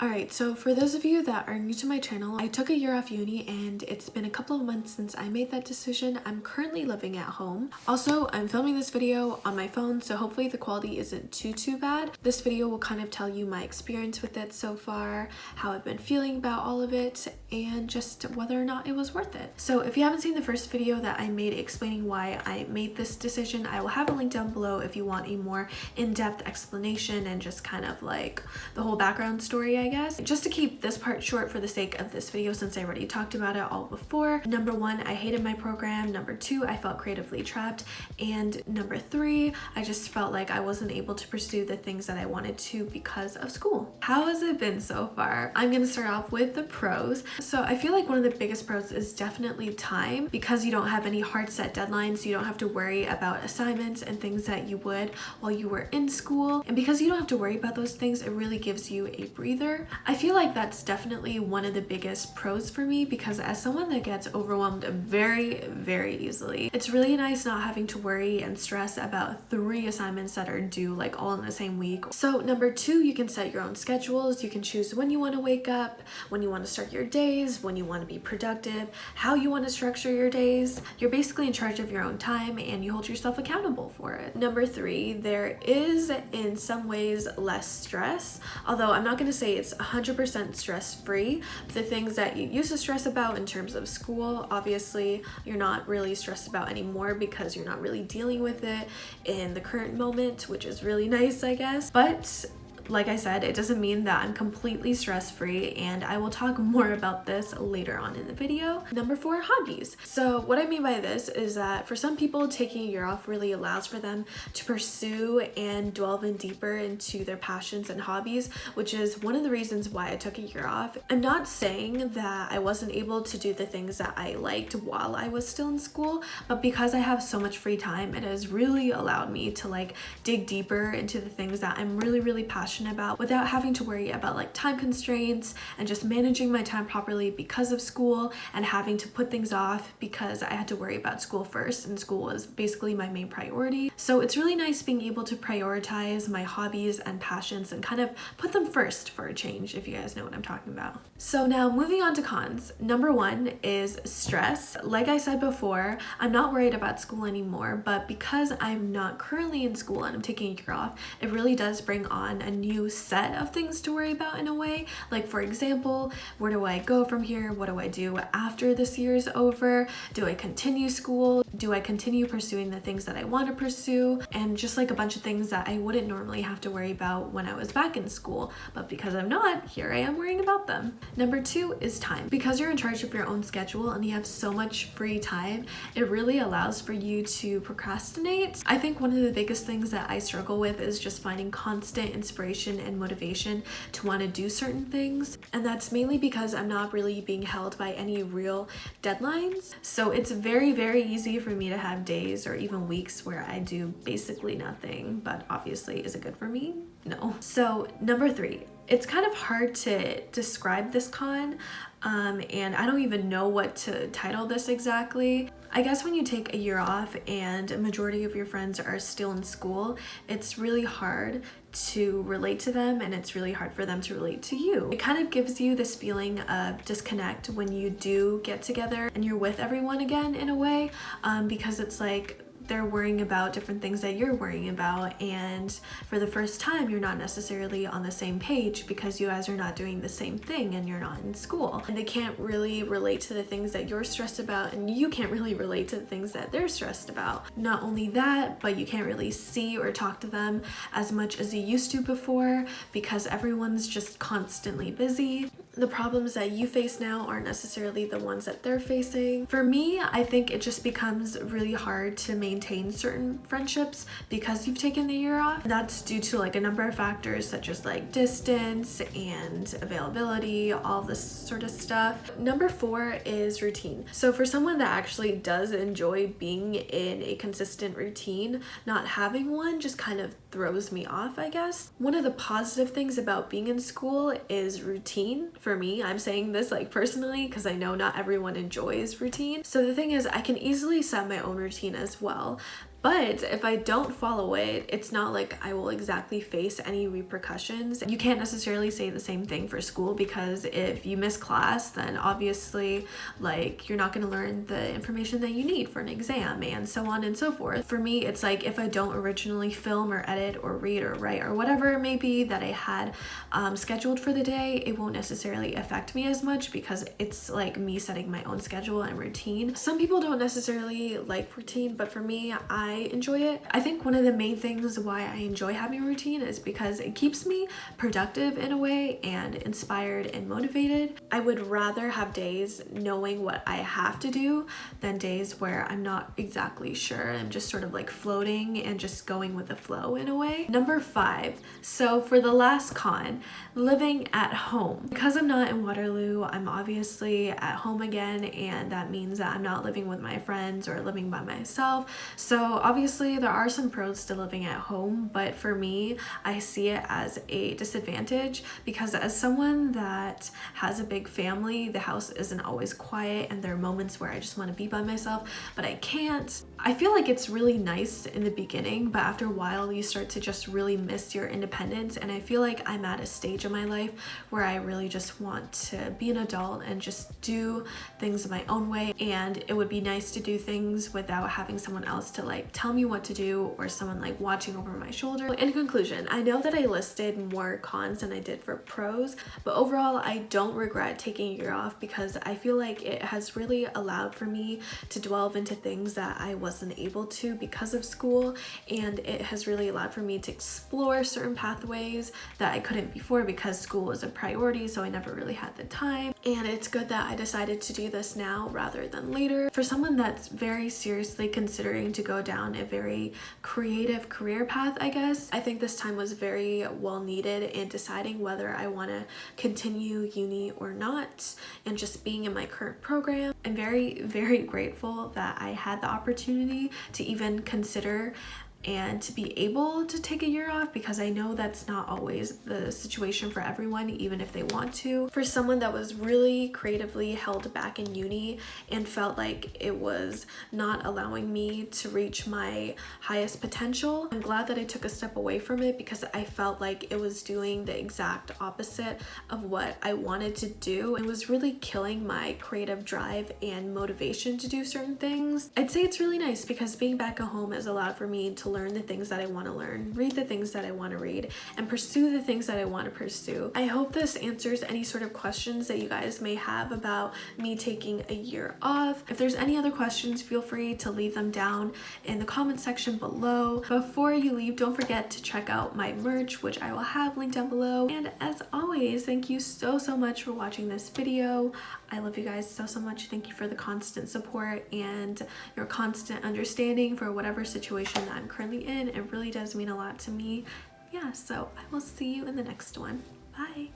Alright, so for those of you that are new to my channel, I took a year off uni and it's been a couple of months since I made that decision. I'm currently living at home. Also, I'm filming this video on my phone, so hopefully the quality isn't too bad. This video will kind of tell you my experience with it so far, how I've been feeling about all of it, and just whether or not it was worth it. So if you haven't seen the first video that I made explaining why I made this decision, I will have a link down below if you want a more in-depth explanation and just kind of like the whole background story, I guess. Just to keep this part short for the sake of this video, since I already talked about it all before. Number one, I hated my program. Number two, I felt creatively trapped. And number three, I just felt like I wasn't able to pursue the things that I wanted to because of school. How has it been so far? I'm gonna start off with the pros. So I feel like one of the biggest pros is definitely time. Because you don't have any hard set deadlines, you don't have to worry about assignments and things that you would while you were in school. And because you don't have to worry about those things, it really gives you a breather. I feel like that's definitely one of the biggest pros for me, because as someone that gets overwhelmed very easily, it's really nice not having to worry and stress about 3 assignments that are due like all in the same week. So number two, you can set your own schedules. You can choose when you want to wake up, when you want to start your days, when you want to be productive, how you want to structure your days. You're basically in charge of your own time and you hold yourself accountable for it. Number three, there is in some ways less stress, although I'm not going to say it's 100% stress-free. The things that you used to stress about in terms of school, obviously you're not really stressed about anymore because you're not really dealing with it in the current moment, which is really nice, I guess. But like I said, it doesn't mean that I'm completely stress-free, and I will talk more about this later on in the video. Number four, hobbies. So what I mean by this is that for some people, taking a year off really allows for them to pursue and delve in deeper into their passions and hobbies, which is one of the reasons why I took a year off. I'm not saying that I wasn't able to do the things that I liked while I was still in school, but because I have so much free time, it has really allowed me to like dig deeper into the things that I'm really passionate about without having to worry about like time constraints and just managing my time properly because of school, and having to put things off because I had to worry about school first, and school was basically my main priority. So it's really nice being able to prioritize my hobbies and passions and kind of put them first for a change, if you guys know what I'm talking about. So now moving on to cons. Number one is stress. Like I said before, I'm not worried about school anymore, but because I'm not currently in school and I'm taking a year off, it really does bring on a new set of things to worry about in a way. Like for example, where do I go from here? What do I do after this year is over? Do I continue school? Do I continue pursuing the things that I want to pursue? And just like a bunch of things that I wouldn't normally have to worry about when I was back in school, but because I'm not, here I am worrying about them. Number two is time. Because you're in charge of your own schedule and you have so much free time, it really allows for you to procrastinate. I think one of the biggest things that I struggle with is just finding constant inspiration and motivation to want to do certain things, and that's mainly because I'm not really being held by any real deadlines. So it's very easy for me to have days or even weeks where I do basically nothing. But obviously, is it good for me? No. So number three, it's kind of hard to describe this con, and I don't even know what to title this exactly. I guess when you take a year off and a majority of your friends are still in school, it's really hard to relate to them, and it's really hard for them to relate to you. It kind of gives you this feeling of disconnect when you do get together and you're with everyone again in a way, because it's like they're worrying about different things that you're worrying about, and for the first time you're not necessarily on the same page because you guys are not doing the same thing and you're not in school, and they can't really relate to the things that you're stressed about, and you can't really relate to the things that they're stressed about. Not only that, but you can't really see or talk to them as much as you used to before because everyone's just constantly busy. The problems that you face now aren't necessarily the ones that they're facing. For me, I think it just becomes really hard to maintain certain friendships because you've taken the year off. And that's due to like a number of factors such as like distance and availability, all this sort of stuff. Number four is routine. So for someone that actually does enjoy being in a consistent routine, not having one just kind of throws me off, I guess. One of the positive things about being in school is routine. For me, I'm saying this like personally because I know not everyone enjoys routine. So the thing is, I can easily set my own routine as well. But if I don't follow it, it's not like I will exactly face any repercussions. You can't necessarily say the same thing for school, because if you miss class, then obviously like you're not going to learn the information that you need for an exam, and so on and so forth. For me, it's like if I don't originally film or edit or read or write or whatever it may be that I had scheduled for the day, it won't necessarily affect me as much because it's like me setting my own schedule and routine. Some people don't necessarily like routine, but for me, I enjoy it. I think one of the main things why I enjoy having a routine is because it keeps me productive in a way and inspired and motivated. I would rather have days knowing what I have to do than days where I'm not exactly sure. I'm just sort of like floating and just going with the flow in a way. Number 5. So for the last con, living at home. Because I'm not in Waterloo, I'm obviously at home again, and that means that I'm not living with my friends or living by myself. So obviously there are some pros to living at home, but for me, I see it as a disadvantage because as someone that has a big family, the house isn't always quiet and there are moments where I just want to be by myself, but I can't. I feel like it's really nice in the beginning, but after a while you start to just really miss your independence, and I feel like I'm at a stage in my life where I really just want to be an adult and just do things my own way, and it would be nice to do things without having someone else to like tell me what to do or someone like watching over my shoulder. In conclusion, I know that I listed more cons than I did for pros, but overall I don't regret taking a year off because I feel like it has really allowed for me to delve into things that I wasn't able to because of school, and it has really allowed for me to explore certain pathways that I couldn't before because school was a priority, so I never really had the time. And it's good that I decided to do this now rather than later. For someone that's very seriously considering to go down a very creative career path, I guess, I think this time was very well needed in deciding whether I want to continue uni or not, and just being in my current program. I'm very, very grateful that I had the opportunity to even consider and to be able to take a year off, because I know that's not always the situation for everyone, even if they want to. For someone that was really creatively held back in uni and felt like it was not allowing me to reach my highest potential, I'm glad that I took a step away from it because I felt like it was doing the exact opposite of what I wanted to do. It was really killing my creative drive and motivation to do certain things. I'd say it's really nice because being back at home has allowed for me to learn the things that I want to learn, read the things that I want to read, and pursue the things that I want to pursue. I hope this answers any sort of questions that you guys may have about me taking a year off. If there's any other questions, feel free to leave them down in the comment section below. Before you leave, don't forget to check out my merch, which I will have linked down below. And as always, thank you so much for watching this video. I love you guys so much. Thank you for the constant support and your constant understanding for whatever situation that I'm currently in. It really does mean a lot to me. Yeah, so I will see you in the next one. Bye.